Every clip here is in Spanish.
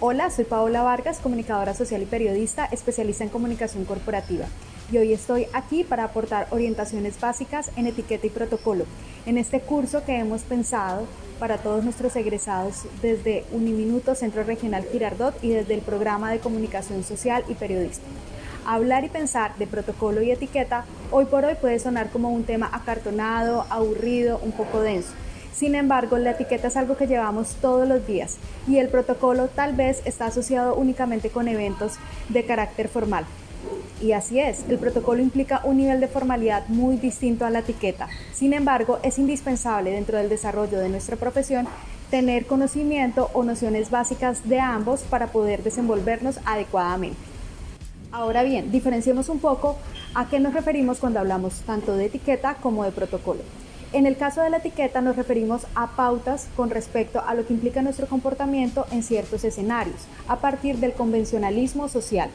Hola, soy Paola Vargas, comunicadora social y periodista, especialista en comunicación corporativa. Y hoy estoy aquí para aportar orientaciones básicas en etiqueta y protocolo, en este curso que hemos pensado para todos nuestros egresados desde Uniminuto Centro Regional Girardot y desde el programa de comunicación social y periodismo. Hablar y pensar de protocolo y etiqueta hoy por hoy puede sonar como un tema acartonado, aburrido, un poco denso. Sin embargo, la etiqueta es algo que llevamos todos los días y el protocolo tal vez está asociado únicamente con eventos de carácter formal. Y así es, el protocolo implica un nivel de formalidad muy distinto a la etiqueta. Sin embargo, es indispensable dentro del desarrollo de nuestra profesión tener conocimiento o nociones básicas de ambos para poder desenvolvernos adecuadamente. Ahora bien, diferenciemos un poco a qué nos referimos cuando hablamos tanto de etiqueta como de protocolo. En el caso de la etiqueta nos referimos a pautas con respecto a lo que implica nuestro comportamiento en ciertos escenarios, a partir del convencionalismo social.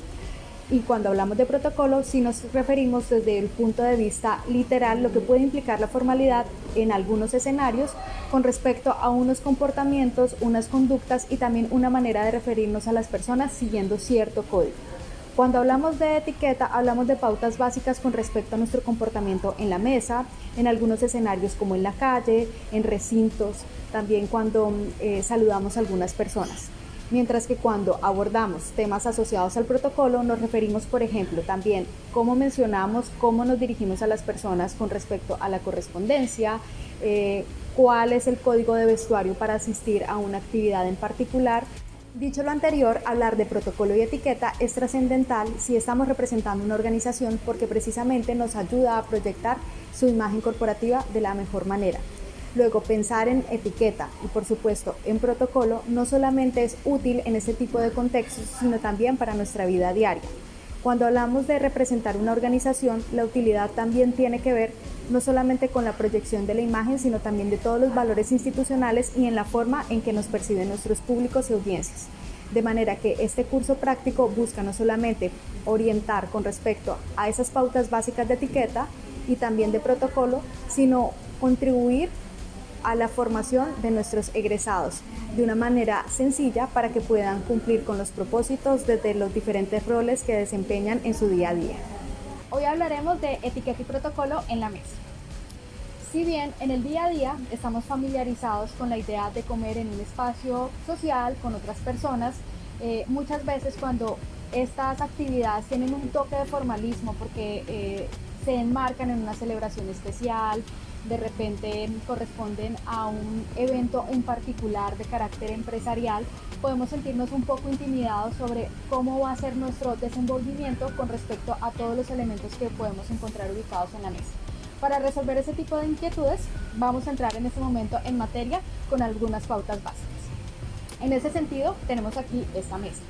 Y cuando hablamos de protocolo, sí nos referimos desde el punto de vista literal, lo que puede implicar la formalidad en algunos escenarios con respecto a unos comportamientos, unas conductas y también una manera de referirnos a las personas siguiendo cierto código. Cuando hablamos de etiqueta, hablamos de pautas básicas con respecto a nuestro comportamiento en la mesa, en algunos escenarios como en la calle, en recintos, también cuando saludamos a algunas personas. Mientras que cuando abordamos temas asociados al protocolo, nos referimos, por ejemplo, también cómo mencionamos, cómo nos dirigimos a las personas con respecto a la correspondencia, cuál es el código de vestuario para asistir a una actividad en particular. Dicho lo anterior, hablar de protocolo y etiqueta es trascendental si estamos representando una organización porque precisamente nos ayuda a proyectar su imagen corporativa de la mejor manera. Luego, pensar en etiqueta y por supuesto en protocolo no solamente es útil en este tipo de contextos, sino también para nuestra vida diaria. Cuando hablamos de representar una organización, la utilidad también tiene que ver no solamente con la proyección de la imagen, sino también de todos los valores institucionales y en la forma en que nos perciben nuestros públicos y audiencias. De manera que este curso práctico busca no solamente orientar con respecto a esas pautas básicas de etiqueta y también de protocolo, sino contribuir a la formación de nuestros egresados de una manera sencilla para que puedan cumplir con los propósitos desde los diferentes roles que desempeñan en su día a día. Hoy hablaremos de etiqueta y protocolo en la mesa. Si bien en el día a día estamos familiarizados con la idea de comer en un espacio social con otras personas, muchas veces cuando estas actividades tienen un toque de formalismo porque se enmarcan en una celebración especial, de repente corresponden a un evento en particular de carácter empresarial, podemos sentirnos un poco intimidados sobre cómo va a ser nuestro desenvolvimiento con respecto a todos los elementos que podemos encontrar ubicados en la mesa. Para resolver ese tipo de inquietudes, vamos a entrar en este momento en materia con algunas pautas básicas. En ese sentido, tenemos aquí esta mesa.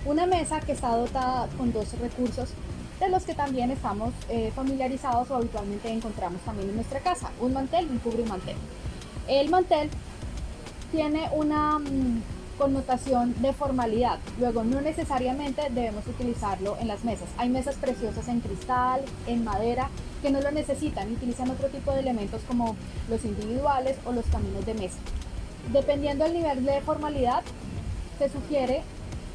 Una mesa que está dotada con dos recursos de los que también estamos familiarizados o habitualmente encontramos también en nuestra casa, un mantel y un cubrimantel. El mantel tiene una connotación de formalidad, luego no necesariamente debemos utilizarlo en las mesas. Hay mesas preciosas en cristal, en madera, que no lo necesitan y utilizan otro tipo de elementos como los individuales o los caminos de mesa. Dependiendo del nivel de formalidad, se sugiere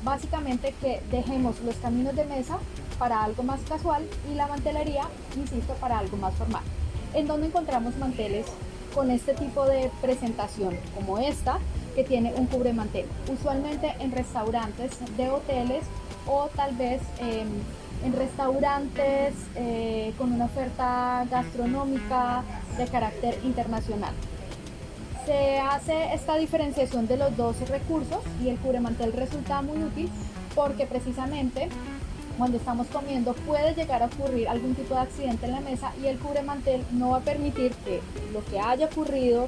básicamente que dejemos los caminos de mesa para algo más casual y la mantelería, insisto, para algo más formal. ¿En dónde encontramos manteles con este tipo de presentación como esta, que tiene un cubremantel? Usualmente en restaurantes de hoteles o tal vez en restaurantes con una oferta gastronómica de carácter internacional. Se hace esta diferenciación de los dos recursos y el cubremantel resulta muy útil porque precisamente cuando estamos comiendo puede llegar a ocurrir algún tipo de accidente en la mesa y el cubremantel no va a permitir que lo que haya ocurrido,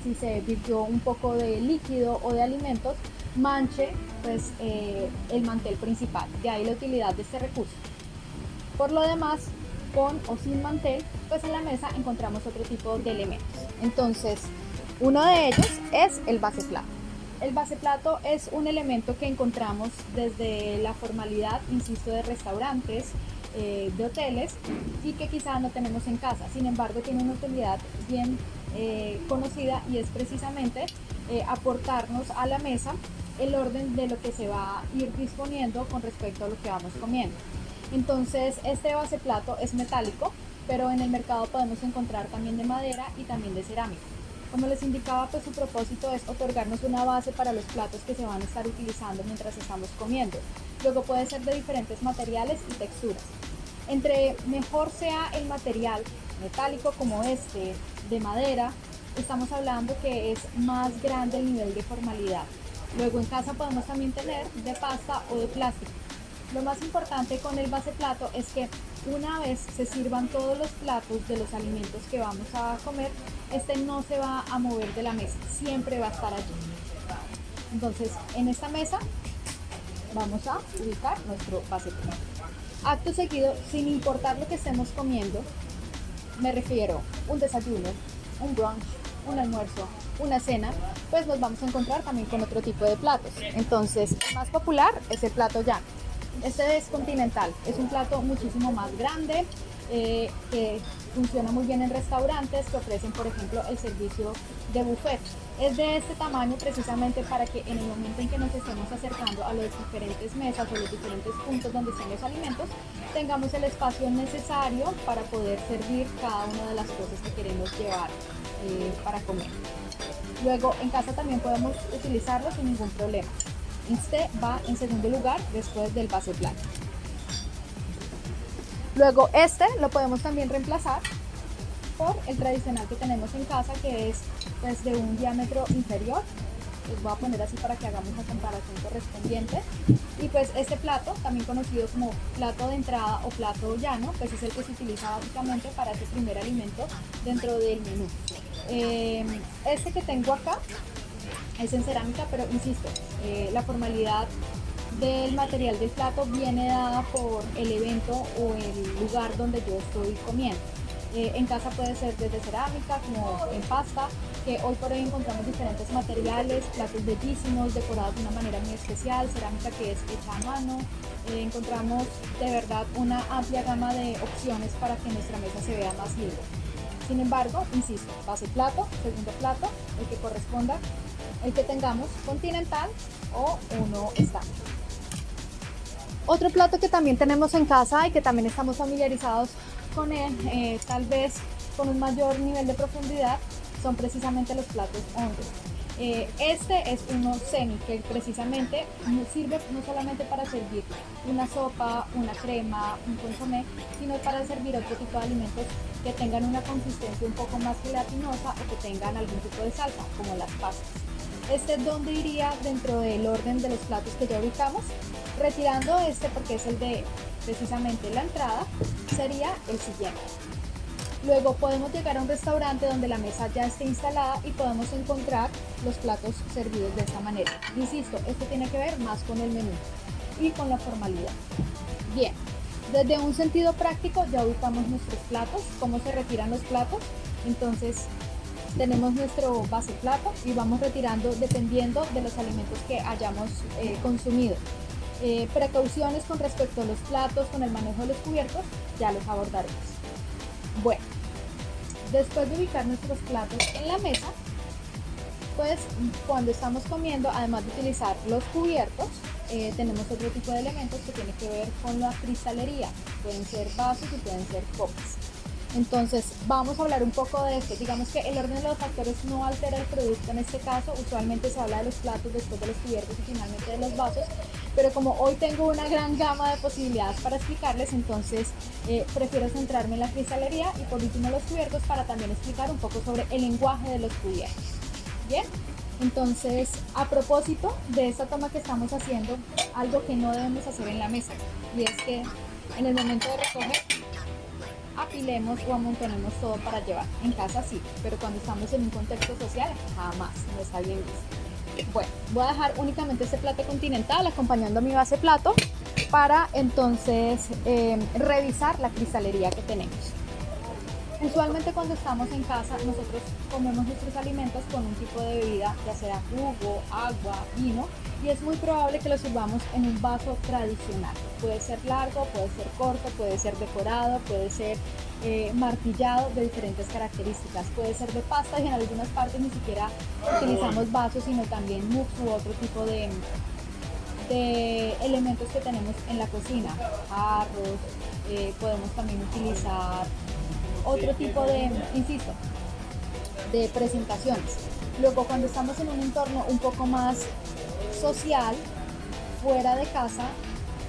si se virtió un poco de líquido o de alimentos, manche pues, el mantel principal. De ahí la utilidad de este recurso. Por lo demás, con o sin mantel, pues en la mesa encontramos otro tipo de elementos. Entonces, uno de ellos es el vaseplato. El vaseplato es un elemento que encontramos desde la formalidad, insisto, de restaurantes, de hoteles y que quizá no tenemos en casa. Sin embargo, tiene una utilidad bien conocida y es precisamente aportarnos a la mesa el orden de lo que se va a ir disponiendo con respecto a lo que vamos comiendo. Entonces este base plato es metálico, pero en el mercado podemos encontrar también de madera y también de cerámica. Como les indicaba, pues su propósito es otorgarnos una base para los platos que se van a estar utilizando mientras estamos comiendo. Luego puede ser de diferentes materiales y texturas. Entre mejor sea el material metálico como este, de madera, estamos hablando que es más grande el nivel de formalidad. Luego en casa podemos también tener de pasta o de plástico. Lo más importante con el base plato es que una vez se sirvan todos los platos de los alimentos que vamos a comer, este no se va a mover de la mesa, siempre va a estar allí. Entonces, en esta mesa vamos a ubicar nuestro base plato. Acto seguido, sin importar lo que estemos comiendo, me refiero un desayuno, un brunch, un almuerzo, una cena, pues nos vamos a encontrar también con otro tipo de platos. Entonces, el más popular es el plato llano. Este es continental, es un plato muchísimo más grande, que funciona muy bien en restaurantes que ofrecen, por ejemplo, el servicio de buffet. Es de este tamaño precisamente para que en el momento en que nos estemos acercando a las diferentes mesas o los diferentes puntos donde estén los alimentos, tengamos el espacio necesario para poder servir cada una de las cosas que queremos llevar para comer. Luego en casa también podemos utilizarlo sin ningún problema. Este va en segundo lugar después del base plato. Luego este lo podemos también reemplazar por el tradicional que tenemos en casa, que es pues de un diámetro inferior. Les voy a poner así para que hagamos la comparación correspondiente. Y pues este plato, también conocido como plato de entrada o plato llano, pues es el que se utiliza básicamente para ese primer alimento dentro del menú. Este que tengo acá es en cerámica, pero insisto, la formalidad del material del plato viene dada por el evento o el lugar donde yo estoy comiendo. En casa puede ser desde cerámica como en pasta, que hoy por hoy encontramos diferentes materiales, platos bellísimos, decorados de una manera muy especial, cerámica que es hecha a mano. Encontramos de verdad una amplia gama de opciones para que nuestra mesa se vea más libre. Sin embargo, insisto, base plato, segundo plato, el que corresponda, el que tengamos continental o uno estándar. Otro plato que también tenemos en casa y que también estamos familiarizados con él, tal vez con un mayor nivel de profundidad, son precisamente los platos hondos. Este es uno semi, que precisamente sirve no solamente para servir una sopa, una crema, un consomé, sino para servir otro tipo de alimentos que tengan una consistencia un poco más gelatinosa o que tengan algún tipo de salsa, como las pastas. Este dónde iría dentro del orden de los platos que ya ubicamos, retirando este porque es el de precisamente la entrada, sería el siguiente. Luego podemos llegar a un restaurante donde la mesa ya esté instalada y podemos encontrar los platos servidos de esta manera. Insisto, esto tiene que ver más con el menú y con la formalidad. Bien, desde un sentido práctico ya ubicamos nuestros platos, cómo se retiran los platos. Entonces tenemos nuestro base plato y vamos retirando dependiendo de los alimentos que hayamos consumido. Precauciones con respecto a los platos, con el manejo de los cubiertos, ya los abordaremos. Bueno, después de ubicar nuestros platos en la mesa, pues cuando estamos comiendo, además de utilizar los cubiertos, tenemos otro tipo de elementos que tienen que ver con la cristalería. Pueden ser vasos y pueden ser copas. Entonces vamos a hablar un poco de esto. Digamos que el orden de los factores no altera el producto en este caso. Usualmente se habla de los platos, después de los cubiertos y finalmente de los vasos. Pero como hoy tengo una gran gama de posibilidades para explicarles, entonces prefiero centrarme en la cristalería y por último los cubiertos para también explicar un poco sobre el lenguaje de los cubiertos. Bien, entonces a propósito de esta toma que estamos haciendo, algo que no debemos hacer en la mesa, y es que en el momento de recoger apilemos o amontonemos todo para llevar. En casa sí, pero cuando estamos en un contexto social jamás, no está bien visto. Bueno, voy a dejar únicamente este plato continental acompañando a mi base plato para entonces revisar la cristalería que tenemos. Usualmente cuando estamos en casa nosotros comemos nuestros alimentos con un tipo de bebida, ya sea jugo, agua, vino, y es muy probable que lo sirvamos en un vaso tradicional. Puede ser largo, puede ser corto, puede ser decorado, puede ser martillado de diferentes características. Puede ser de pasta y en algunas partes ni siquiera utilizamos vasos, sino también mugs u otro tipo de elementos que tenemos en la cocina, jarros, podemos también utilizar otro tipo de, insisto, de presentaciones. Luego, cuando estamos en un entorno un poco más social, fuera de casa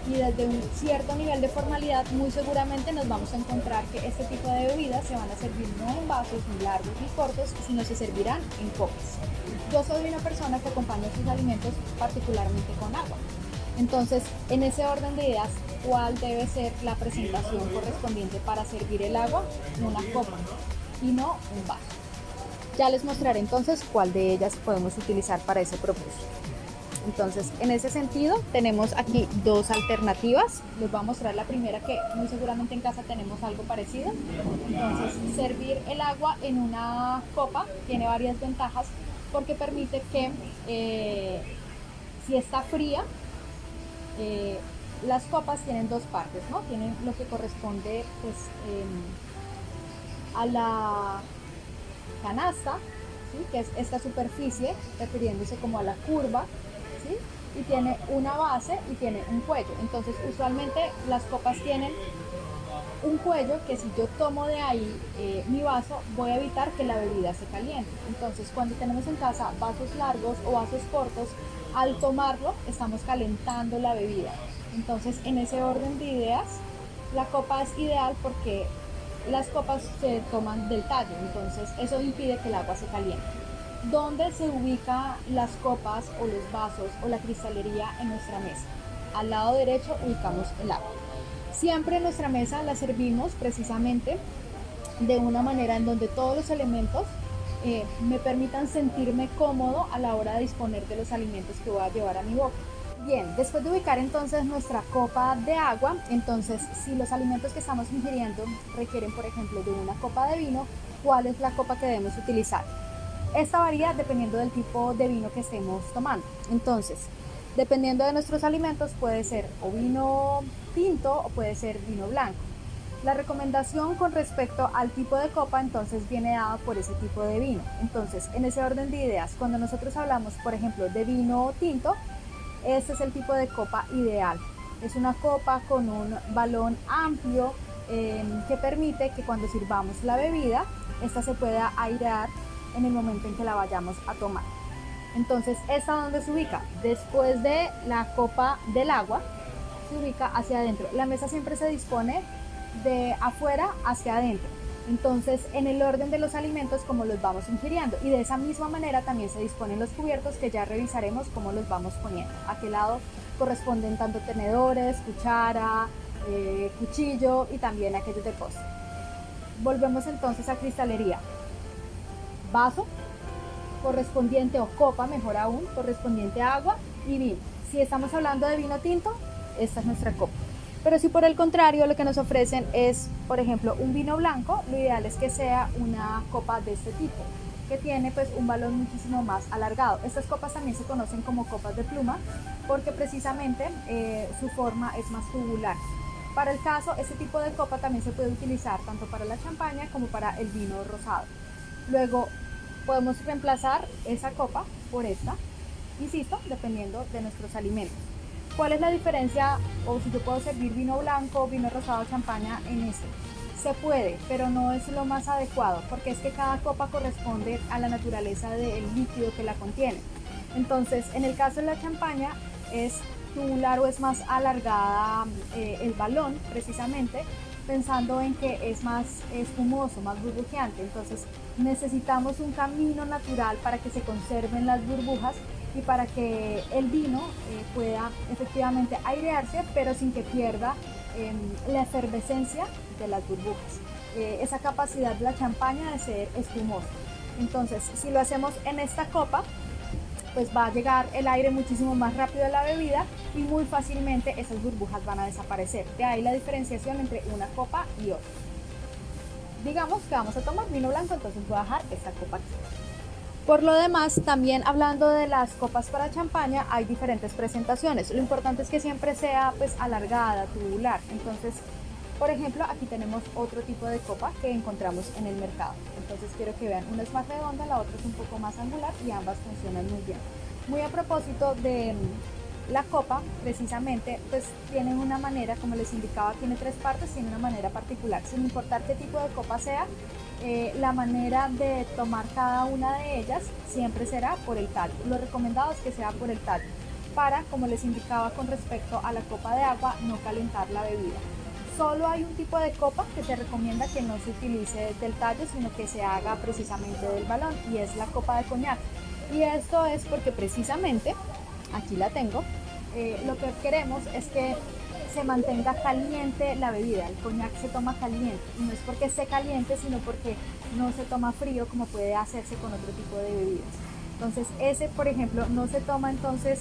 y desde un cierto nivel de formalidad, muy seguramente nos vamos a encontrar que este tipo de bebidas se van a servir no en vasos ni largos ni cortos, sino se servirán en copas. Yo soy una persona que acompaña sus alimentos particularmente con agua. Entonces, en ese orden de ideas, ¿cuál debe ser la presentación correspondiente para servir el agua? En una copa y no un vaso. Ya les mostraré entonces cuál de ellas podemos utilizar para ese propósito. Entonces, en ese sentido, tenemos aquí dos alternativas. Les voy a mostrar la primera, que muy seguramente en casa tenemos algo parecido. Entonces, servir el agua en una copa tiene varias ventajas porque permite que si está fría, las copas tienen dos partes, ¿no? Tienen lo que corresponde pues, a la canasta, ¿sí? Que es esta superficie, refiriéndose como a la curva, ¿sí? Y tiene una base y tiene un cuello. Entonces, usualmente las copas tienen un cuello que si yo tomo de ahí mi vaso, voy a evitar que la bebida se caliente. Entonces, cuando tenemos en casa vasos largos o vasos cortos, al tomarlo estamos calentando la bebida. Entonces, en ese orden de ideas, la copa es ideal porque las copas se toman del tallo, entonces eso impide que el agua se caliente. ¿Dónde se ubican las copas o los vasos o la cristalería en nuestra mesa? Al lado derecho ubicamos el agua. Siempre en nuestra mesa la servimos precisamente de una manera en donde todos los elementos me permitan sentirme cómodo a la hora de disponer de los alimentos que voy a llevar a mi boca. Bien, después de ubicar entonces nuestra copa de agua, entonces si los alimentos que estamos ingiriendo requieren, por ejemplo, de una copa de vino, ¿cuál es la copa que debemos utilizar? Esta varía dependiendo del tipo de vino que estemos tomando. Entonces, dependiendo de nuestros alimentos, puede ser o vino tinto o puede ser vino blanco. La recomendación con respecto al tipo de copa entonces viene dada por ese tipo de vino. Entonces, en ese orden de ideas, cuando nosotros hablamos, por ejemplo, de vino tinto, este es el tipo de copa ideal. Es una copa con un balón amplio que permite que cuando sirvamos la bebida, esta se pueda airear en el momento en que la vayamos a tomar. Entonces, ¿esta dónde se ubica? Después de la copa del agua, se ubica hacia adentro. La mesa siempre se dispone de afuera hacia adentro. Entonces, en el orden de los alimentos, como los vamos ingiriendo. Y de esa misma manera también se disponen los cubiertos, que ya revisaremos cómo los vamos poniendo. A qué lado corresponden tanto tenedores, cuchara, cuchillo y también aquellos de postre. Volvemos entonces a cristalería. Vaso correspondiente, o copa mejor aún, correspondiente a agua y vino. Si estamos hablando de vino tinto, esta es nuestra copa. Pero si por el contrario lo que nos ofrecen es, por ejemplo, un vino blanco, lo ideal es que sea una copa de este tipo, que tiene pues un balón muchísimo más alargado. Estas copas también se conocen como copas de pluma porque precisamente su forma es más tubular. Para el caso, este tipo de copa también se puede utilizar tanto para la champaña como para el vino rosado. Luego podemos reemplazar esa copa por esta, insisto, dependiendo de nuestros alimentos. ¿Cuál es la diferencia? O si yo puedo servir vino blanco, vino rosado, champaña en este. Se puede, pero no es lo más adecuado, porque es que cada copa corresponde a la naturaleza del líquido que la contiene. Entonces, en el caso de la champaña, es tubular o es más alargada el balón, precisamente, pensando en que es más espumoso, más burbujeante. Entonces, necesitamos un camino natural para que se conserven las burbujas y para que el vino pueda efectivamente airearse, pero sin que pierda la efervescencia de las burbujas, esa capacidad de la champaña de ser espumosa. Entonces, si lo hacemos en esta copa, pues va a llegar el aire muchísimo más rápido a la bebida y muy fácilmente esas burbujas van a desaparecer. De ahí la diferenciación entre una copa y otra. Digamos que vamos a tomar vino blanco, entonces voy a dejar esta copa aquí. Por lo demás, también hablando de las copas para champaña, hay diferentes presentaciones. Lo importante es que siempre sea pues alargada, tubular. Entonces, Por ejemplo, aquí tenemos otro tipo de copa que encontramos en el mercado. Entonces quiero que vean, una es más redonda, la otra es un poco más angular y ambas funcionan muy bien. Muy a propósito de la copa, precisamente, pues tiene una manera, como les indicaba, tiene tres partes, tiene una manera particular. Sin importar qué tipo de copa sea, la manera de tomar cada una de ellas siempre será por el tallo. Lo recomendado es que sea por el tallo, para, como les indicaba con respecto a la copa de agua, no calentar la bebida. Solo hay un tipo de copa que se recomienda que no se utilice del tallo, sino que se haga precisamente del balón, y es la copa de coñac. Y esto es porque precisamente, aquí la tengo, lo que queremos es que se mantenga caliente la bebida. El coñac se toma caliente, y no es porque esté caliente, sino porque no se toma frío como puede hacerse con otro tipo de bebidas. Entonces ese, por ejemplo, no se toma entonces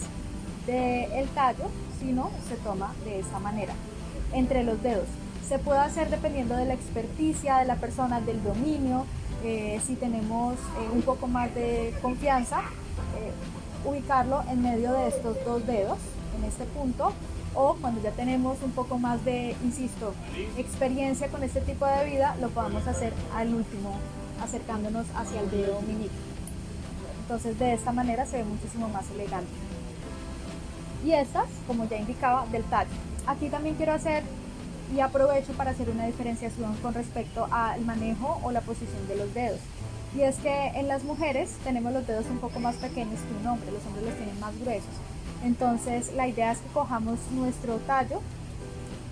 del tallo, sino se toma de esta manera, entre los dedos. Se puede hacer dependiendo de la experticia de la persona, del dominio. Si tenemos un poco más de confianza, ubicarlo en medio de estos dos dedos, en este punto, o cuando ya tenemos un poco más de, insisto, experiencia con este tipo de bebida, lo podemos hacer al último, acercándonos hacia el dedo meñique. Entonces de esta manera se ve muchísimo más elegante. Y estas, como ya indicaba, del tallo. Aquí también quiero hacer, y aprovecho para hacer una diferenciación con respecto al manejo o la posición de los dedos. Y es que en las mujeres tenemos los dedos un poco más pequeños que un hombre, los hombres los tienen más gruesos. Entonces la idea es que cojamos nuestro tallo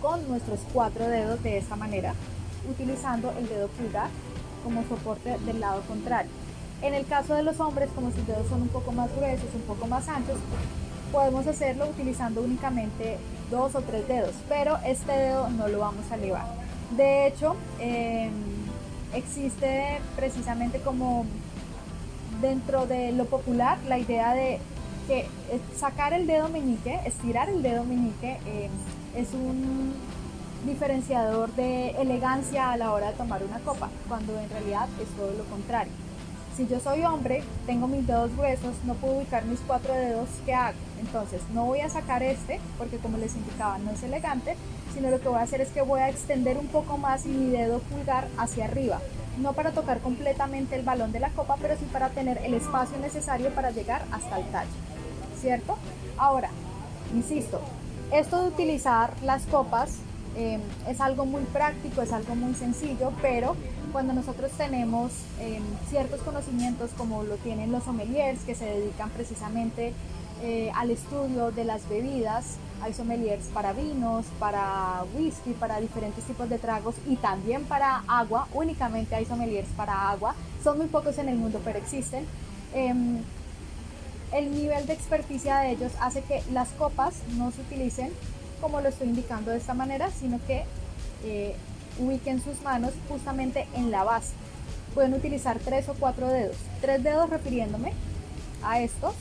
con nuestros 4 dedos de esta manera, utilizando el dedo pulgar como soporte del lado contrario. En el caso de los hombres, como sus dedos son un poco más gruesos, un poco más anchos, podemos hacerlo utilizando únicamente 2 o 3 dedos, pero este dedo no lo vamos a elevar. De hecho, existe precisamente como dentro de lo popular la idea de que sacar el dedo meñique, estirar el dedo meñique, es un diferenciador de elegancia a la hora de tomar una copa, cuando en realidad es todo lo contrario. Si yo soy hombre, tengo mis dedos gruesos, no puedo ubicar mis 4 dedos, ¿qué hago? Entonces no voy a sacar este, porque como les indicaba, no es elegante, sino lo que voy a hacer es que voy a extender un poco más mi dedo pulgar hacia arriba, no para tocar completamente el balón de la copa, pero sí para tener el espacio necesario para llegar hasta el tallo, ¿cierto? Ahora, insisto, esto de utilizar las copas es algo muy práctico, es algo muy sencillo, pero cuando nosotros tenemos ciertos conocimientos como lo tienen los sommeliers, que se dedican precisamente al estudio de las bebidas, hay sommeliers para vinos, para whisky, para diferentes tipos de tragos, y también para agua. Únicamente hay sommeliers para agua, son muy pocos en el mundo, pero existen. El nivel de experticia de ellos hace que las copas no se utilicen como lo estoy indicando de esta manera, sino que ubiquen sus manos justamente en la base. Pueden utilizar 3 o 4 dedos, 3 dedos refiriéndome a estos,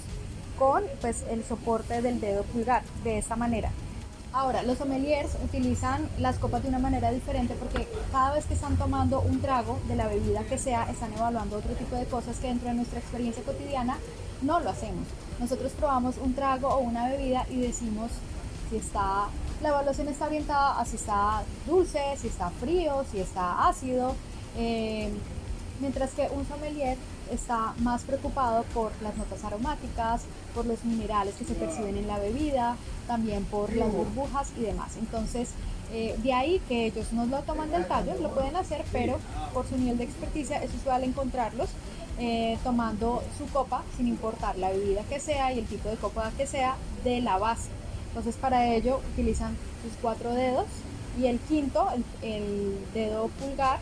con pues el soporte del dedo pulgar, de esta manera. Ahora, los sommeliers utilizan las copas de una manera diferente, porque cada vez que están tomando un trago de la bebida que sea, están evaluando otro tipo de cosas que dentro de nuestra experiencia cotidiana no lo hacemos. Nosotros probamos un trago o una bebida y decimos si está, la evaluación está orientada a si está dulce, si está frío, si está ácido, mientras que un sommelier está más preocupado por las notas aromáticas, por los minerales que se perciben en la bebida, también por las burbujas y demás. Entonces, de ahí que ellos no lo toman del tallo, lo pueden hacer, pero por su nivel de experticia es usual encontrarlos tomando su copa, sin importar la bebida que sea y el tipo de copa que sea, de la base. Entonces para ello utilizan sus 4 dedos y el quinto, el dedo pulgar,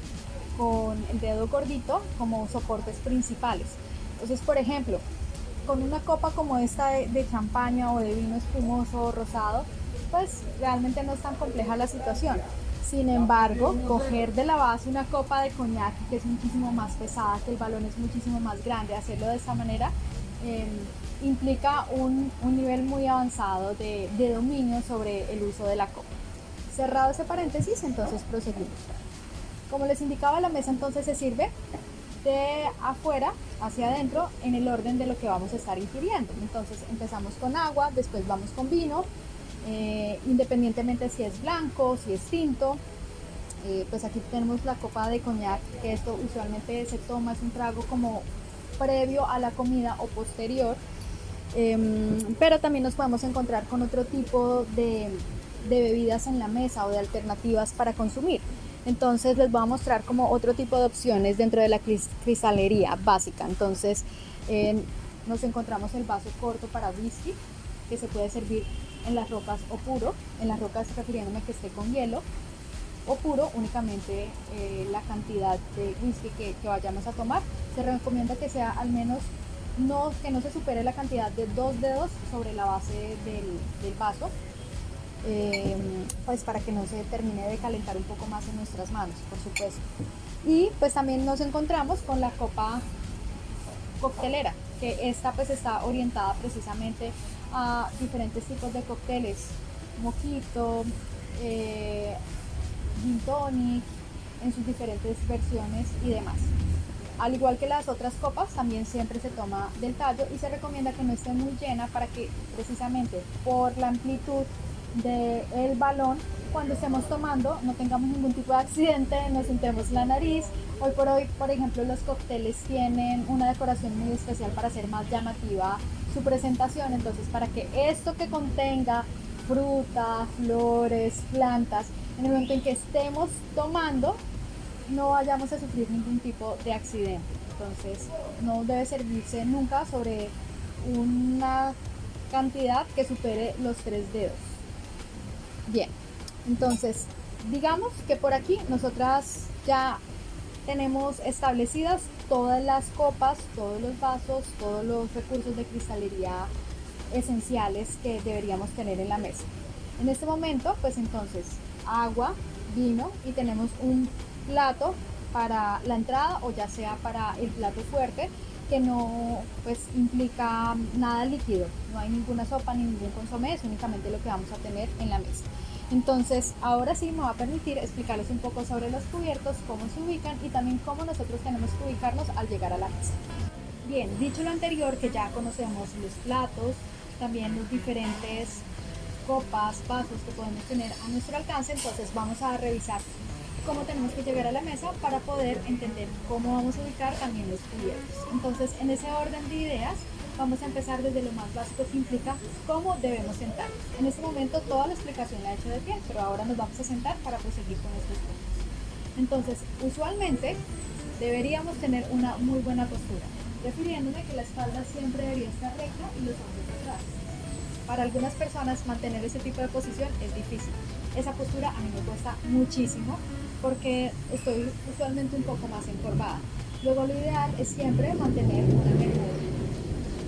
con el dedo gordito como soportes principales. Entonces, por ejemplo, con una copa como esta de champaña o de vino espumoso rosado, pues realmente no es tan compleja la situación. Sin embargo, coger de la base una copa de coñac, que es muchísimo más pesada, que el balón es muchísimo más grande, hacerlo de esta manera implica un nivel muy avanzado de dominio sobre el uso de la copa. Cerrado ese paréntesis, entonces proseguimos. Como les indicaba, la mesa entonces se sirve de afuera hacia adentro en el orden de lo que vamos a estar ingiriendo. Entonces empezamos con agua, después vamos con vino, independientemente si es blanco, si es tinto. Pues aquí tenemos la copa de coñac, que esto usualmente se toma, es un trago como previo a la comida o posterior. Pero también nos podemos encontrar con otro tipo de bebidas en la mesa o de alternativas para consumir. Entonces les voy a mostrar como otro tipo de opciones dentro de la cristalería básica. Entonces nos encontramos el vaso corto para whisky, que se puede servir en las rocas o puro, en las rocas refiriéndome que esté con hielo, o puro únicamente la cantidad de whisky que vayamos a tomar. Se recomienda que sea al menos que no se supere la cantidad de 2 dedos sobre la base del vaso, pues para que no se termine de calentar un poco más en nuestras manos, por supuesto. Y pues también nos encontramos con la copa coctelera, que esta pues está orientada precisamente a diferentes tipos de cócteles, mojito, gin tonic, en sus diferentes versiones y demás. Al igual que las otras copas, también siempre se toma del tallo y se recomienda que no esté muy llena para que precisamente por la amplitud del balón, cuando estemos tomando no tengamos ningún tipo de accidente, nos sentemos la nariz. Hoy por hoy, por ejemplo, los cócteles tienen una decoración muy especial para hacer más llamativa su presentación, entonces para que esto que contenga fruta, flores, plantas, en el momento en que estemos tomando, no vayamos a sufrir ningún tipo de accidente. Entonces no debe servirse nunca sobre una cantidad que supere los 3 dedos. Bien, entonces digamos que por aquí nosotras ya tenemos establecidas todas las copas, todos los vasos, todos los recursos de cristalería esenciales que deberíamos tener en la mesa. En este momento, pues entonces agua, vino y tenemos un plato para la entrada o ya sea para el plato fuerte, que no pues implica nada líquido, no hay ninguna sopa ni ningún consomé, es únicamente lo que vamos a tener en la mesa. Entonces ahora sí me va a permitir explicarles un poco sobre los cubiertos, cómo se ubican y también cómo nosotros tenemos que ubicarnos al llegar a la mesa. Bien, dicho lo anterior, que ya conocemos los platos, también los diferentes copas, vasos que podemos tener a nuestro alcance, entonces vamos a revisar cómo tenemos que llegar a la mesa para poder entender cómo vamos a ubicar también los cubiertos. Entonces, en ese orden de ideas, vamos a empezar desde lo más básico, que implica cómo debemos sentarnos. En este momento toda la explicación la he hecho de pie, pero ahora nos vamos a sentar para proseguir con estos puntos. Entonces, usualmente deberíamos tener una muy buena postura, refiriéndome que la espalda siempre debería estar recta y los hombros atrás. Para algunas personas mantener ese tipo de posición es difícil. Esa postura a mí me cuesta muchísimo porque estoy usualmente un poco más encorvada. Luego lo ideal es siempre mantener una mejor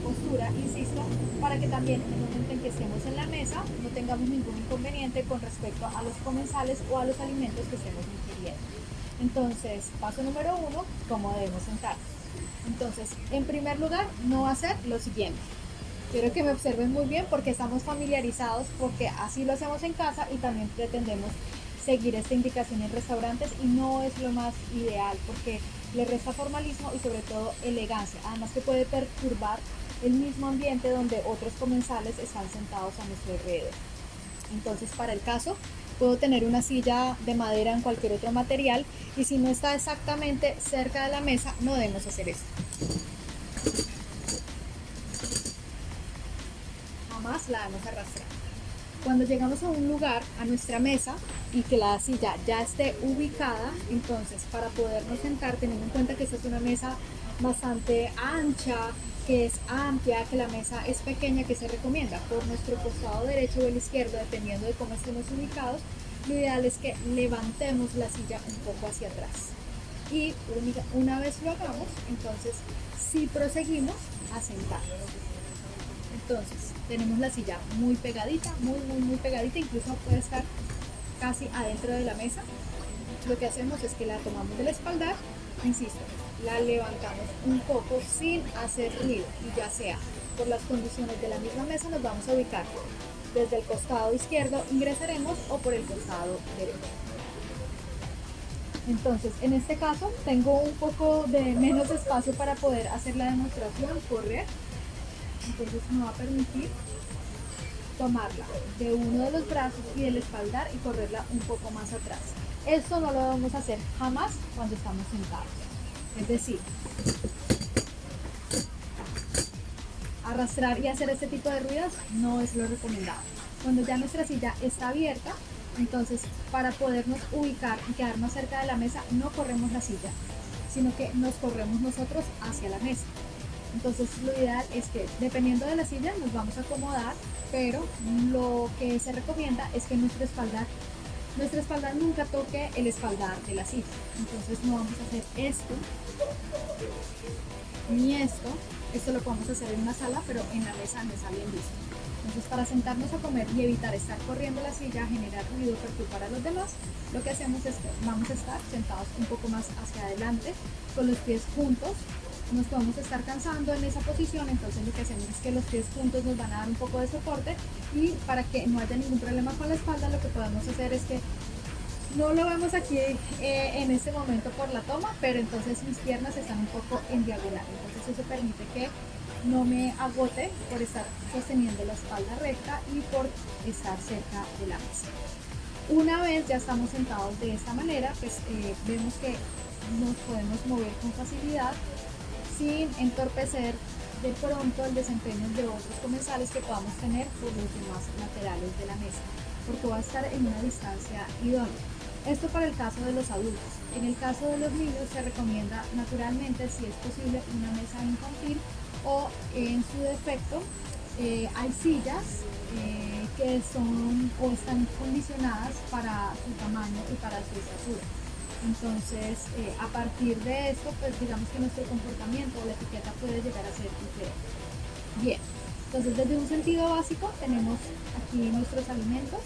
postura, insisto, para que también en el momento en que estemos en la mesa no tengamos ningún inconveniente con respecto a los comensales o a los alimentos que estemos ingiriendo. Entonces, paso número 1, ¿cómo debemos sentarnos? Entonces, en primer lugar, no hacer lo siguiente. Quiero que me observen muy bien porque estamos familiarizados, porque así lo hacemos en casa y también pretendemos seguir esta indicación en restaurantes y no es lo más ideal porque le resta formalismo y sobre todo elegancia, además que puede perturbar el mismo ambiente donde otros comensales están sentados a nuestro alrededor. Entonces, para el caso, puedo tener una silla de madera en cualquier otro material y si no está exactamente cerca de la mesa, no debemos hacer esto. Jamás la debemos arrastrar. Cuando llegamos a un lugar, a nuestra mesa, y que la silla ya esté ubicada, entonces para podernos sentar, teniendo en cuenta que esta es una mesa bastante ancha, que es amplia, que la mesa es pequeña, que se recomienda por nuestro costado derecho o el izquierdo, dependiendo de cómo estemos ubicados, lo ideal es que levantemos la silla un poco hacia atrás. Y una vez lo hagamos, entonces sí proseguimos a sentarnos. Entonces, tenemos la silla muy pegadita, muy pegadita, incluso puede estar casi adentro de la mesa. Lo que hacemos es que la tomamos del espaldar, insisto, la levantamos un poco sin hacer ruido y ya sea por las condiciones de la misma mesa nos vamos a ubicar desde el costado izquierdo, ingresaremos o por el costado derecho. Entonces, en este caso, tengo un poco de menos espacio para poder hacer la demostración, correr. Entonces me va a permitir tomarla de uno de los brazos y del espaldar y correrla un poco más atrás. Esto no lo debemos hacer jamás cuando estamos sentados. Es decir, arrastrar y hacer este tipo de ruidos no es lo recomendado. Cuando ya nuestra silla está abierta, entonces para podernos ubicar y quedar más cerca de la mesa, no corremos la silla, sino que nos corremos nosotros hacia la mesa. Entonces lo ideal es que dependiendo de la silla nos vamos a acomodar, pero lo que se recomienda es que nuestra espalda nunca toque el espaldar de la silla. Entonces no vamos a hacer esto ni esto. Esto lo podemos hacer en una sala, pero en la mesa no está bien visto. Entonces, para sentarnos a comer y evitar estar corriendo la silla, generar ruido, perturbar a los demás, lo que hacemos es que vamos a estar sentados un poco más hacia adelante, con los pies juntos. Nos podemos estar cansando en esa posición, entonces lo que hacemos es que los pies juntos nos van a dar un poco de soporte, y para que no haya ningún problema con la espalda, lo que podemos hacer es que no lo vemos aquí en este momento por la toma, pero entonces mis piernas están un poco en diagonal, entonces eso permite que no me agote por estar sosteniendo la espalda recta y por estar cerca de la mesa. Una vez ya estamos sentados de esta manera, pues vemos que nos podemos mover con facilidad sin entorpecer de pronto el desempeño de otros comensales que podamos tener por los demás laterales de la mesa, porque va a estar en una distancia idónea. Esto para el caso de los adultos. En el caso de los niños se recomienda naturalmente, si es posible, una mesa infantil, o en su defecto hay sillas que son o están condicionadas para su tamaño y para su estatura. Entonces, a partir de esto, pues digamos que nuestro comportamiento o la etiqueta puede llegar a ser diferente. Bien, entonces desde un sentido básico tenemos aquí nuestros alimentos.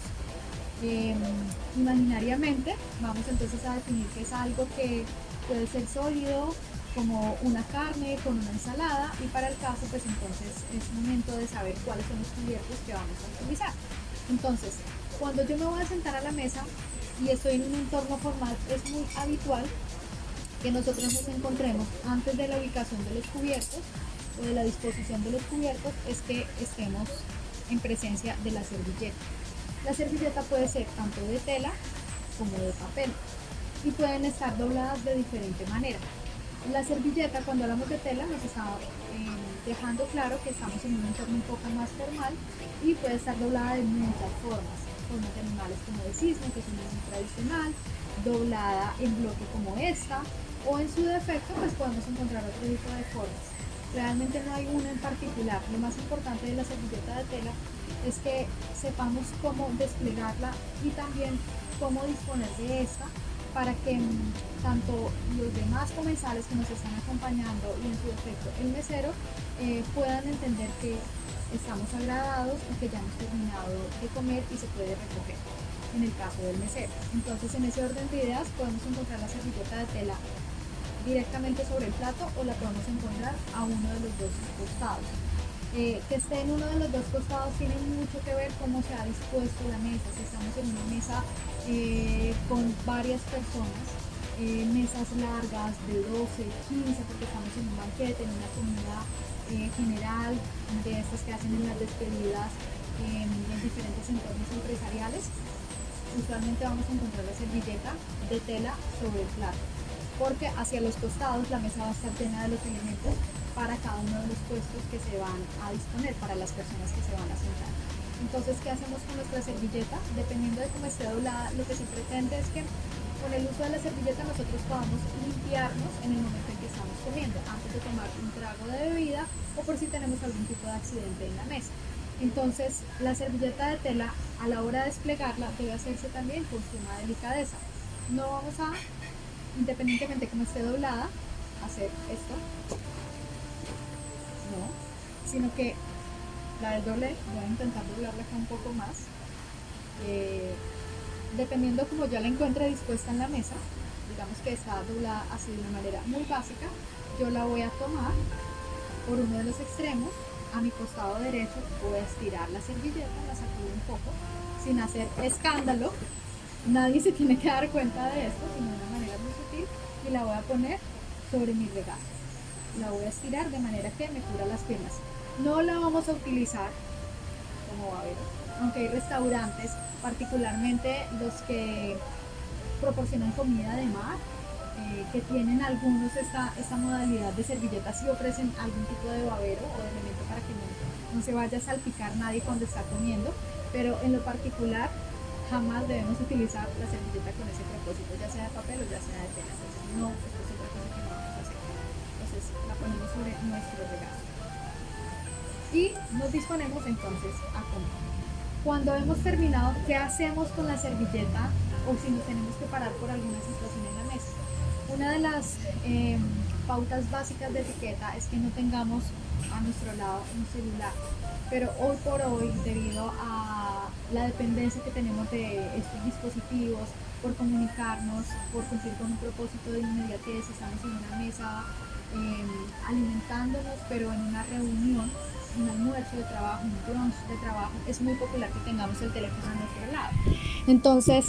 Imaginariamente vamos entonces a definir que es algo que puede ser sólido, como una carne con una ensalada, y para el caso pues entonces es momento de saber cuáles son los cubiertos que vamos a utilizar. Entonces, cuando yo me voy a sentar a la mesa y estoy en un entorno formal, es muy habitual que nosotros nos encontremos antes de la ubicación de los cubiertos o de la disposición de los cubiertos, es que estemos en presencia de la servilleta. La servilleta puede ser tanto de tela como de papel y pueden estar dobladas de diferente manera. La servilleta, cuando hablamos de tela, nos está dejando claro que estamos en un entorno un poco más formal y puede estar doblada de muchas formas de animales como de cisne, que es una muy tradicional, doblada en bloque como esta, o en su defecto pues podemos encontrar otro tipo de formas. Realmente no hay una en particular. Lo más importante de la servilleta de tela es que sepamos cómo desplegarla y también cómo disponer de esta para que tanto los demás comensales que nos están acompañando y en su defecto el mesero puedan entender que estamos agradados y que ya hemos terminado de comer y se puede recoger en el caso del mesero. Entonces, en ese orden de ideas podemos encontrar la servilleta de tela directamente sobre el plato o la podemos encontrar a uno de los dos costados. Que esté en uno de los dos costados tiene mucho que ver cómo se ha dispuesto la mesa. Si estamos en una mesa con varias personas, mesas largas de 12, 15, porque estamos en un banquete, en una comida general, de estas que hacen en las despedidas en diferentes entornos empresariales, usualmente vamos a encontrar la servilleta de tela sobre el plato, porque hacia los costados la mesa va a estar llena de los elementos para cada uno de los puestos que se van a disponer para las personas que se van a sentar. Entonces, ¿qué hacemos con nuestra servilleta? Dependiendo de cómo esté doblada, lo que se pretende es que con el uso de la servilleta nosotros podamos limpiarnos en el momento en que estamos comiendo, antes de tomar un trago de bebida o por si tenemos algún tipo de accidente en la mesa. Entonces, la servilleta de tela, a la hora de desplegarla, debe hacerse también con suma delicadeza. No vamos a, independientemente de cómo esté doblada, hacer esto, no, sino que la del doble, voy a intentar doblarla acá un poco más, dependiendo como yo la encuentre dispuesta en la mesa. Digamos que está doblada así de una manera muy básica, yo la voy a tomar por uno de los extremos, a mi costado derecho voy a estirar la servilleta, la sacudo un poco, sin hacer escándalo, nadie se tiene que dar cuenta de esto, sino de una manera muy sutil, y la voy a poner sobre mi regazo. La voy a estirar de manera que me cubra las piernas. No la vamos a utilizar, como va a ver, aunque hay restaurantes, particularmente los que proporcionan comida de mar, que tienen algunos esta modalidad de servilletas y ofrecen algún tipo de babero o de elemento para que no se vaya a salpicar nadie cuando está comiendo, pero en lo particular jamás debemos utilizar la servilleta con ese propósito, ya sea de papel o ya sea de tela. Entonces no, esto es otra cosa que no vamos a hacer. Entonces la ponemos sobre nuestro regazo y nos disponemos entonces a comer. Cuando hemos terminado, ¿qué hacemos con la servilleta o si nos tenemos que parar por alguna situación en la mesa? Una de las pautas básicas de etiqueta es que no tengamos a nuestro lado un celular, pero hoy por hoy, debido a la dependencia que tenemos de estos dispositivos, por comunicarnos, por cumplir con un propósito de inmediatez, estamos en una mesa alimentándonos, pero en una reunión, un almuerzo de trabajo, un brunch de trabajo, es muy popular que tengamos el teléfono a nuestro lado. Entonces,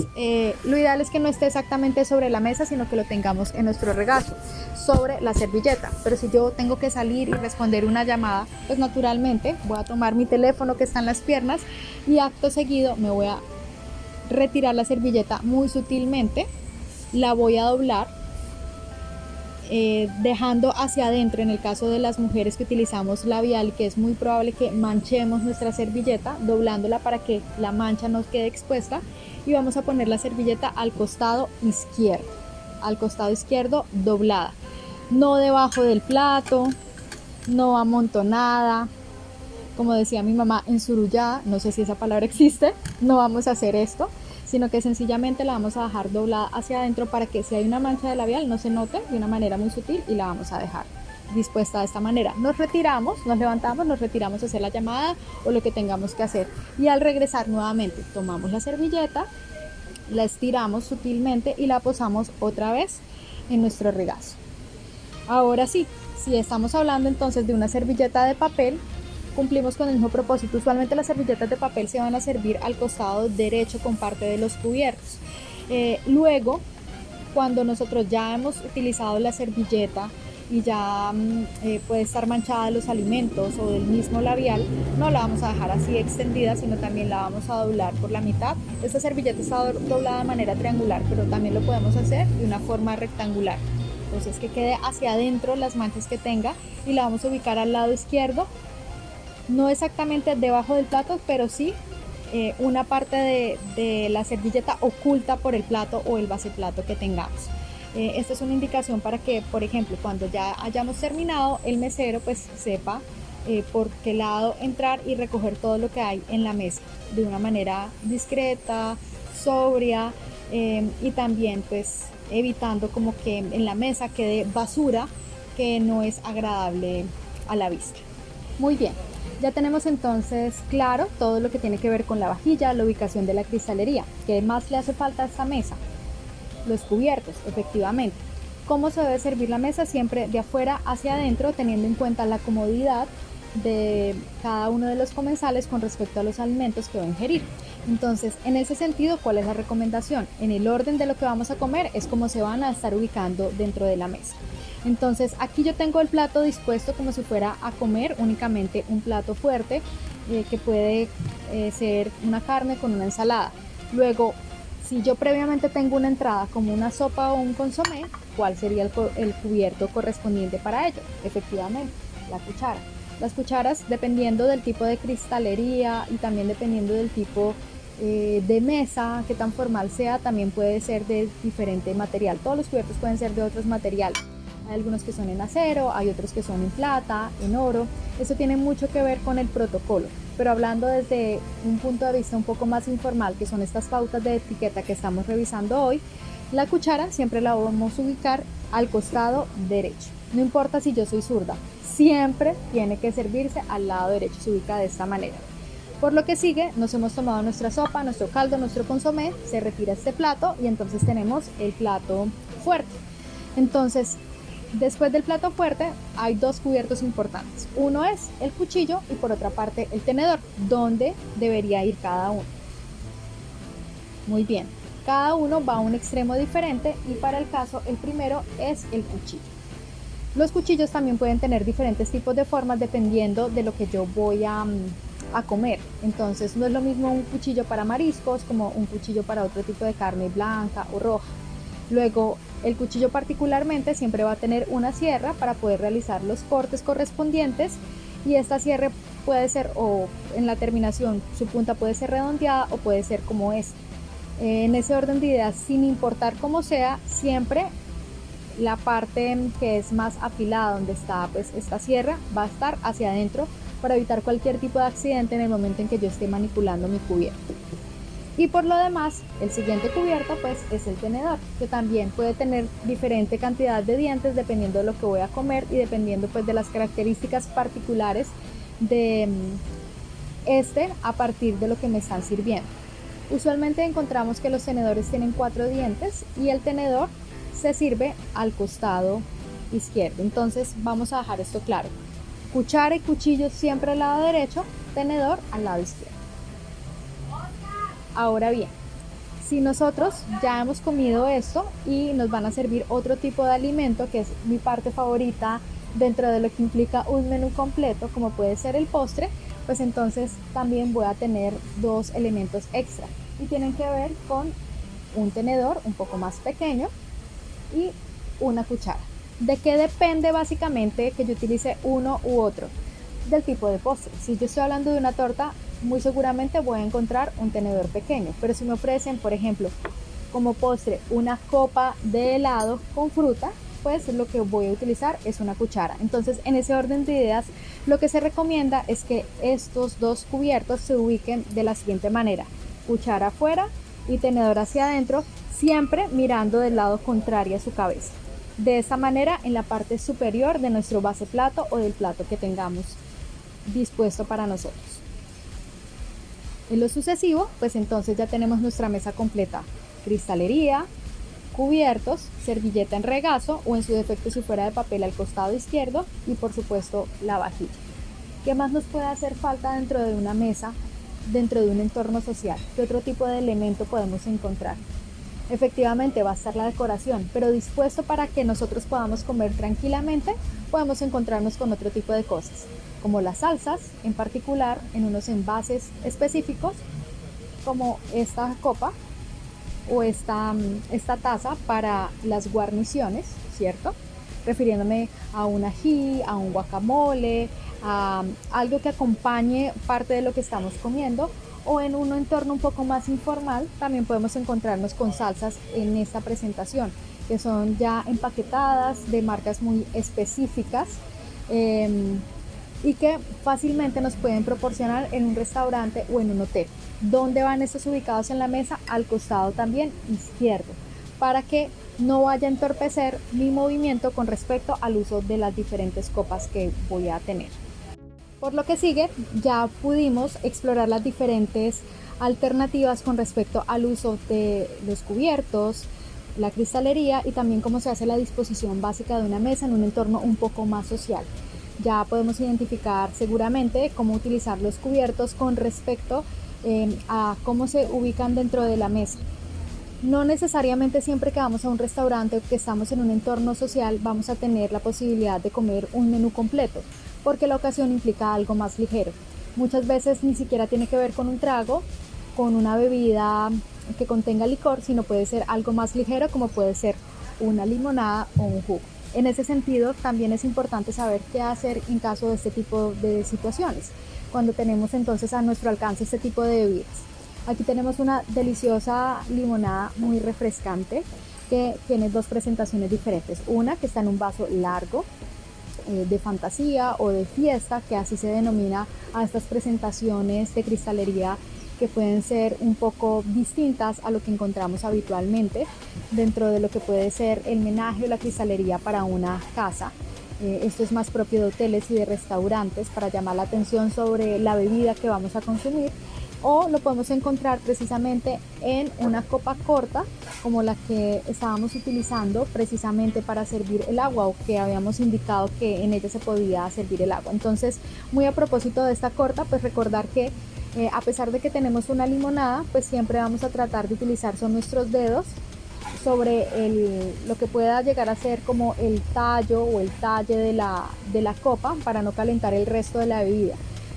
lo ideal es que no esté exactamente sobre la mesa, sino que lo tengamos en nuestro regazo, sobre la servilleta. Pero si yo tengo que salir y responder una llamada, pues naturalmente voy a tomar mi teléfono que está en las piernas y acto seguido me voy a retirar la servilleta muy sutilmente, la voy a doblar, dejando hacia adentro, en el caso de las mujeres que utilizamos labial, que es muy probable que manchemos nuestra servilleta, doblándola para que la mancha no quede expuesta, y vamos a poner la servilleta al costado izquierdo doblada, no debajo del plato, no amontonada, como decía mi mamá, ensurullada, no sé si esa palabra existe, no vamos a hacer esto, sino que sencillamente la vamos a dejar doblada hacia adentro para que si hay una mancha de labial no se note, de una manera muy sutil, y la vamos a dejar dispuesta de esta manera. Nos retiramos, nos levantamos, nos retiramos a hacer la llamada o lo que tengamos que hacer, y al regresar nuevamente tomamos la servilleta, la estiramos sutilmente y la posamos otra vez en nuestro regazo. Ahora sí, si estamos hablando entonces de una servilleta de papel, cumplimos con el mismo propósito. Usualmente las servilletas de papel se van a servir al costado derecho con parte de los cubiertos. Luego, cuando nosotros ya hemos utilizado la servilleta y ya puede estar manchada de los alimentos o del mismo labial, no la vamos a dejar así extendida, sino también la vamos a doblar por la mitad. Esta servilleta está doblada de manera triangular, pero también lo podemos hacer de una forma rectangular. Entonces que quede hacia adentro las manchas que tenga, y la vamos a ubicar al lado izquierdo, no exactamente debajo del plato, pero sí una parte de la servilleta oculta por el plato o el baseplato que tengamos. Esta es una indicación para que, por ejemplo, cuando ya hayamos terminado, el mesero pues sepa por qué lado entrar y recoger todo lo que hay en la mesa de una manera discreta, sobria, y también pues evitando como que en la mesa quede basura que no es agradable a la vista. Muy bien. Ya tenemos entonces claro todo lo que tiene que ver con la vajilla, la ubicación de la cristalería. ¿Qué más le hace falta a esta mesa? Los cubiertos, efectivamente. ¿Cómo se debe servir la mesa? Siempre de afuera hacia adentro, teniendo en cuenta la comodidad de cada uno de los comensales con respecto a los alimentos que va a ingerir. Entonces, en ese sentido, ¿cuál es la recomendación? En el orden de lo que vamos a comer es como se van a estar ubicando dentro de la mesa. Entonces aquí yo tengo el plato dispuesto como si fuera a comer únicamente un plato fuerte, que puede ser una carne con una ensalada. Luego, si yo previamente tengo una entrada como una sopa o un consomé, ¿cuál sería el cubierto correspondiente para ello? Efectivamente, la cuchara. Las cucharas, dependiendo del tipo de cristalería y también dependiendo del tipo de mesa, que tan formal sea, también puede ser de diferente material. Todos los cubiertos pueden ser de otros materiales. Hay algunos que son en acero, hay otros que son en plata, en oro. Eso tiene mucho que ver con el protocolo. Pero hablando desde un punto de vista un poco más informal, que son estas pautas de etiqueta que estamos revisando hoy, la cuchara siempre la vamos a ubicar al costado derecho. No importa si yo soy zurda, siempre tiene que servirse al lado derecho, se ubica de esta manera. Por lo que sigue, nos hemos tomado nuestra sopa, nuestro caldo, nuestro consomé, se retira este plato y entonces tenemos el plato fuerte. Entonces, después del plato fuerte hay dos cubiertos importantes. Uno es el cuchillo y por otra parte el tenedor. ¿Dónde debería ir cada uno? Muy bien, cada uno va a un extremo diferente y para el caso el primero es el cuchillo. Los cuchillos también pueden tener diferentes tipos de formas dependiendo de lo que yo voy a comer. Entonces no es lo mismo un cuchillo para mariscos como un cuchillo para otro tipo de carne blanca o roja. Luego, el cuchillo particularmente siempre va a tener una sierra para poder realizar los cortes correspondientes, y esta sierra puede ser, o en la terminación, su punta puede ser redondeada o puede ser como es. En ese orden de ideas, sin importar cómo sea, siempre la parte que es más afilada, donde está pues esta sierra, va a estar hacia adentro para evitar cualquier tipo de accidente en el momento en que yo esté manipulando mi cubierto. Y por lo demás, el siguiente cubierto pues es el tenedor, que también puede tener diferente cantidad de dientes dependiendo de lo que voy a comer y dependiendo pues de las características particulares de este a partir de lo que me están sirviendo. Usualmente encontramos que los tenedores tienen 4 dientes y el tenedor se sirve al costado izquierdo. Entonces vamos a dejar esto claro: cuchara y cuchillo siempre al lado derecho, tenedor al lado izquierdo. Ahora bien, si nosotros ya hemos comido esto y nos van a servir otro tipo de alimento, que es mi parte favorita dentro de lo que implica un menú completo, como puede ser el postre, pues entonces también voy a tener 2 elementos extra y tienen que ver con un tenedor un poco más pequeño y una cuchara. ¿De qué depende básicamente que yo utilice uno u otro? Del tipo de postre. Si yo estoy hablando de una torta, muy seguramente voy a encontrar un tenedor pequeño, pero si me ofrecen, por ejemplo, como postre una copa de helado con fruta, pues lo que voy a utilizar es una cuchara. Entonces, en ese orden de ideas, lo que se recomienda es que estos 2 cubiertos se ubiquen de la siguiente manera: cuchara afuera y tenedor hacia adentro, siempre mirando del lado contrario a su cabeza. De esta manera, en la parte superior de nuestro base plato o del plato que tengamos dispuesto para nosotros. En lo sucesivo, pues entonces ya tenemos nuestra mesa completa: cristalería, cubiertos, servilleta en regazo o en su defecto si fuera de papel al costado izquierdo, y por supuesto la vajilla. ¿Qué más nos puede hacer falta dentro de una mesa, dentro de un entorno social? ¿Qué otro tipo de elemento podemos encontrar? Efectivamente va a estar la decoración, pero dispuesto para que nosotros podamos comer tranquilamente, podemos encontrarnos con otro tipo de cosas, como las salsas, en particular en unos envases específicos, como esta copa o esta taza para las guarniciones, ¿cierto? Refiriéndome a un ají, a un guacamole, a algo que acompañe parte de lo que estamos comiendo. O en un entorno un poco más informal, también podemos encontrarnos con salsas en esta presentación, que son ya empaquetadas de marcas muy específicas, y que fácilmente nos pueden proporcionar en un restaurante o en un hotel. ¿Dónde van estos ubicados en la mesa? Al costado también izquierdo, para que no vaya a entorpecer mi movimiento con respecto al uso de las diferentes copas que voy a tener. Por lo que sigue, ya pudimos explorar las diferentes alternativas con respecto al uso de los cubiertos, la cristalería y también cómo se hace la disposición básica de una mesa en un entorno un poco más social. Ya podemos identificar seguramente cómo utilizar los cubiertos con respecto a cómo se ubican dentro de la mesa. No necesariamente siempre que vamos a un restaurante o que estamos en un entorno social vamos a tener la posibilidad de comer un menú completo, porque la ocasión implica algo más ligero. Muchas veces ni siquiera tiene que ver con un trago, con una bebida que contenga licor, sino puede ser algo más ligero, como puede ser una limonada o un jugo. En ese sentido, también es importante saber qué hacer en caso de este tipo de situaciones, cuando tenemos entonces a nuestro alcance este tipo de bebidas. Aquí tenemos una deliciosa limonada muy refrescante que tiene 2 presentaciones diferentes. Una que está en un vaso largo, de fantasía o de fiesta, que así se denomina a estas presentaciones de cristalería, que pueden ser un poco distintas a lo que encontramos habitualmente dentro de lo que puede ser el menaje o la cristalería para una casa. Esto es más propio de hoteles y de restaurantes para llamar la atención sobre la bebida que vamos a consumir, o lo podemos encontrar precisamente en una copa corta como la que estábamos utilizando precisamente para servir el agua, o que habíamos indicado que en ella se podía servir el agua. Entonces, muy a propósito de esta corta, pues recordar que a pesar de que tenemos una limonada, pues siempre vamos a tratar de utilizar son nuestros dedos sobre lo que pueda llegar a ser como el tallo o el talle de la copa, para no calentar el resto de la bebida.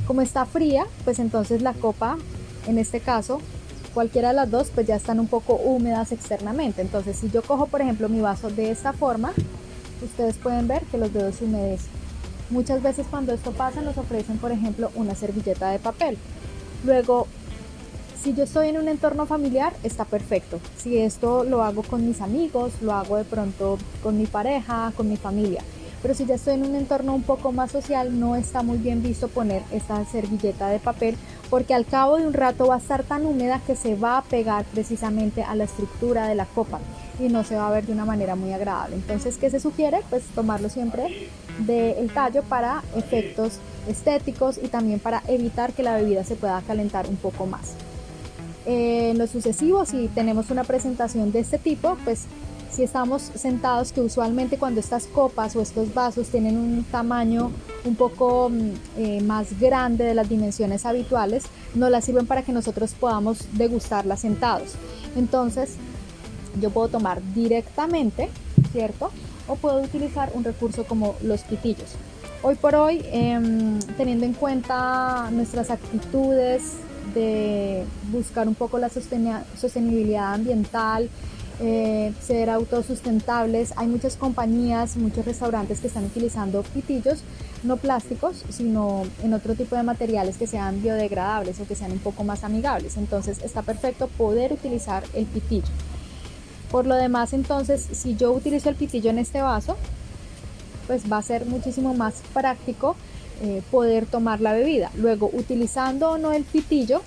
Como está fría, pues entonces la copa, en este caso, cualquiera de las dos pues ya están un poco húmedas externamente. Entonces si yo cojo por ejemplo mi vaso de esta forma, ustedes pueden ver que los dedos se humedecen. Muchas veces cuando esto pasa nos ofrecen por ejemplo una servilleta de papel. Luego, si yo estoy en un entorno familiar, está perfecto. Si esto lo hago con mis amigos, lo hago de pronto con mi pareja, con mi familia. Pero si ya estoy en un entorno un poco más social, no está muy bien visto poner esta servilleta de papel, porque al cabo de un rato va a estar tan húmeda que se va a pegar precisamente a la estructura de la copa y no se va a ver de una manera muy agradable. Entonces, ¿qué se sugiere? Pues tomarlo siempre del tallo para efectos estéticos y también para evitar que la bebida se pueda calentar un poco más. En lo sucesivo, si tenemos una presentación de este tipo, pues si estamos sentados, que usualmente cuando estas copas o estos vasos tienen un tamaño un poco más grande de las dimensiones habituales, nos las sirven para que nosotros podamos degustarlas sentados. Entonces yo puedo tomar directamente, ¿cierto? O puedo utilizar un recurso como los pitillos. Hoy por hoy, teniendo en cuenta nuestras actitudes de buscar un poco la sostenibilidad ambiental, ser autosustentables, hay muchas compañías, muchos restaurantes que están utilizando pitillos no plásticos, sino en otro tipo de materiales que sean biodegradables o que sean un poco más amigables. Entonces está perfecto poder utilizar el pitillo. Por lo demás, entonces, si yo utilizo el pitillo en este vaso, pues va a ser muchísimo más práctico poder tomar la bebida. Luego, utilizando o no el pitillo,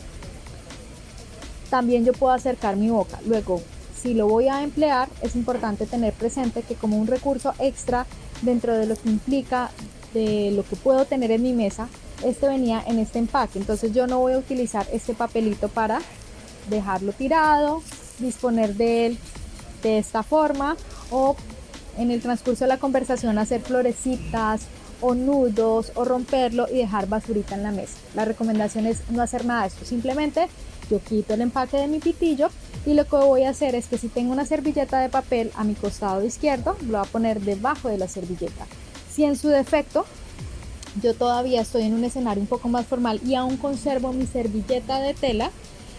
también yo puedo acercar mi boca. Luego, si lo voy a emplear, es importante tener presente que como un recurso extra dentro de lo que implica de lo que puedo tener en mi mesa, este venía en este empaque. Entonces yo no voy a utilizar este papelito para dejarlo tirado, disponer de él de esta forma o en el transcurso de la conversación hacer florecitas o nudos o romperlo y dejar basurita en la mesa. La recomendación es no hacer nada de esto, simplemente yo quito el empaque de mi pitillo y lo que voy a hacer es que si tengo una servilleta de papel a mi costado izquierdo, lo voy a poner debajo de la servilleta. Si en su defecto yo todavía estoy en un escenario un poco más formal y aún conservo mi servilleta de tela,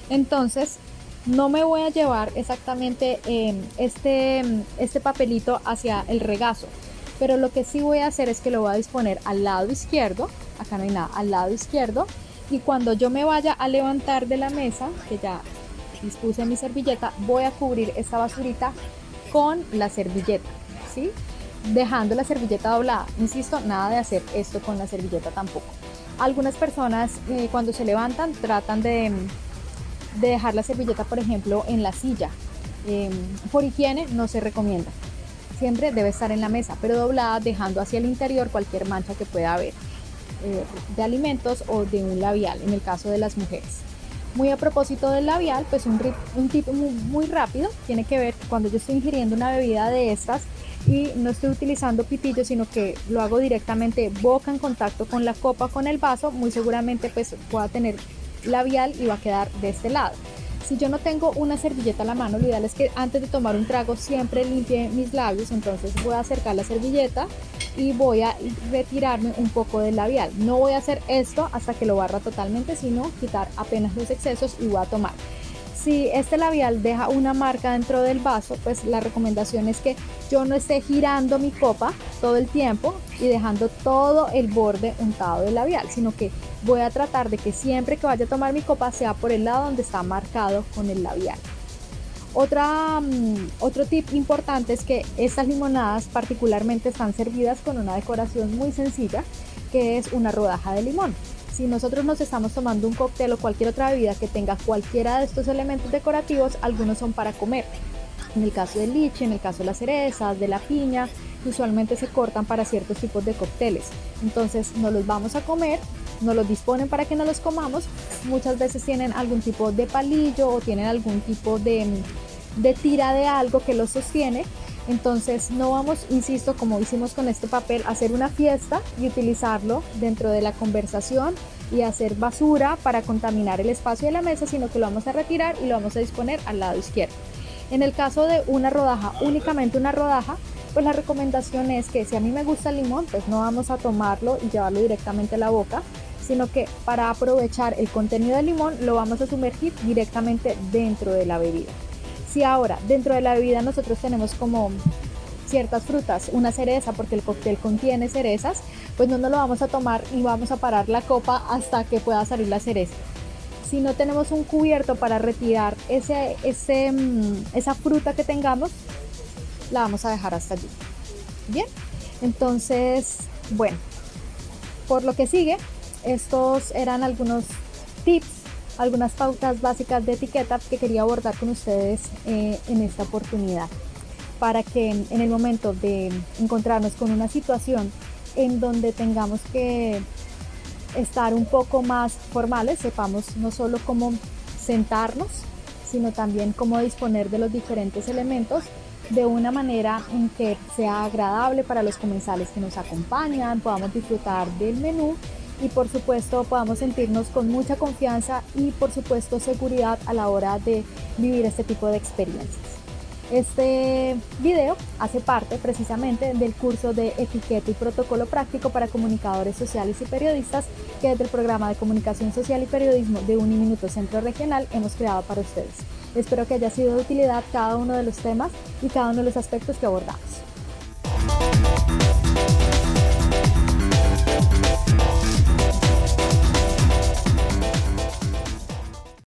entonces no me voy a llevar exactamente este papelito hacia el regazo, pero lo que sí voy a hacer es que lo voy a disponer al lado izquierdo, acá no hay nada, al lado izquierdo, y cuando yo me vaya a levantar de la mesa, que ya dispuse mi servilleta, voy a cubrir esta basurita con la servilleta, ¿sí? Dejando la servilleta doblada. Insisto, nada de hacer esto con la servilleta tampoco. Algunas personas cuando se levantan tratan de dejar la servilleta, por ejemplo, en la silla. Por higiene no se recomienda. Siempre debe estar en la mesa, pero doblada, dejando hacia el interior cualquier mancha que pueda haber de alimentos o de un labial, en el caso de las mujeres. Muy a propósito del labial, pues un tip muy rápido tiene que ver cuando yo estoy ingiriendo una bebida de estas y no estoy utilizando pitillo, sino que lo hago directamente boca en contacto con la copa, con el vaso, muy seguramente pues pueda tener labial y va a quedar de este lado. Si yo no tengo una servilleta a la mano, lo ideal es que antes de tomar un trago siempre limpie mis labios, entonces voy a acercar la servilleta y voy a retirarme un poco del labial. No voy a hacer esto hasta que lo barra totalmente, sino quitar apenas los excesos y voy a tomar. Si este labial deja una marca dentro del vaso, pues la recomendación es que yo no esté girando mi copa todo el tiempo y dejando todo el borde untado de labial, sino que voy a tratar de que siempre que vaya a tomar mi copa sea por el lado donde está marcado con el labial. Otro tip importante es que estas limonadas particularmente están servidas con una decoración muy sencilla, que es una rodaja de limón. Si nosotros nos estamos tomando un cóctel o cualquier otra bebida que tenga cualquiera de estos elementos decorativos, algunos son para comer. En el caso del liche, en el caso de las cerezas, de la piña, que usualmente se cortan para ciertos tipos de cócteles. Entonces no los vamos a comer, nos los disponen para que no los comamos. Muchas veces tienen algún tipo de palillo o tienen algún tipo de tira de algo que los sostiene. Entonces no vamos, insisto, como hicimos con este papel, a hacer una fiesta y utilizarlo dentro de la conversación y hacer basura para contaminar el espacio de la mesa, sino que lo vamos a retirar y lo vamos a disponer al lado izquierdo. En el caso de una rodaja, únicamente una rodaja, pues la recomendación es que si a mí me gusta el limón, pues no vamos a tomarlo y llevarlo directamente a la boca, sino que para aprovechar el contenido del limón lo vamos a sumergir directamente dentro de la bebida. Si ahora dentro de la bebida nosotros tenemos como ciertas frutas, una cereza, porque el cóctel contiene cerezas, pues no nos lo vamos a tomar y vamos a parar la copa hasta que pueda salir la cereza. Si no tenemos un cubierto para retirar esa fruta que tengamos, la vamos a dejar hasta allí. Bien, entonces, bueno, por lo que sigue, estos eran algunos tips, algunas pautas básicas de etiqueta que quería abordar con ustedes en esta oportunidad, para que en el momento de encontrarnos con una situación en donde tengamos que estar un poco más formales, sepamos no solo cómo sentarnos, sino también cómo disponer de los diferentes elementos de una manera en que sea agradable para los comensales que nos acompañan, podamos disfrutar del menú y por supuesto podamos sentirnos con mucha confianza y por supuesto seguridad a la hora de vivir este tipo de experiencias. Este video hace parte precisamente del curso de etiqueta y protocolo práctico para comunicadores sociales y periodistas que desde el programa de comunicación social y periodismo de Uniminuto Centro Regional hemos creado para ustedes. Espero que haya sido de utilidad cada uno de los temas y cada uno de los aspectos que abordamos.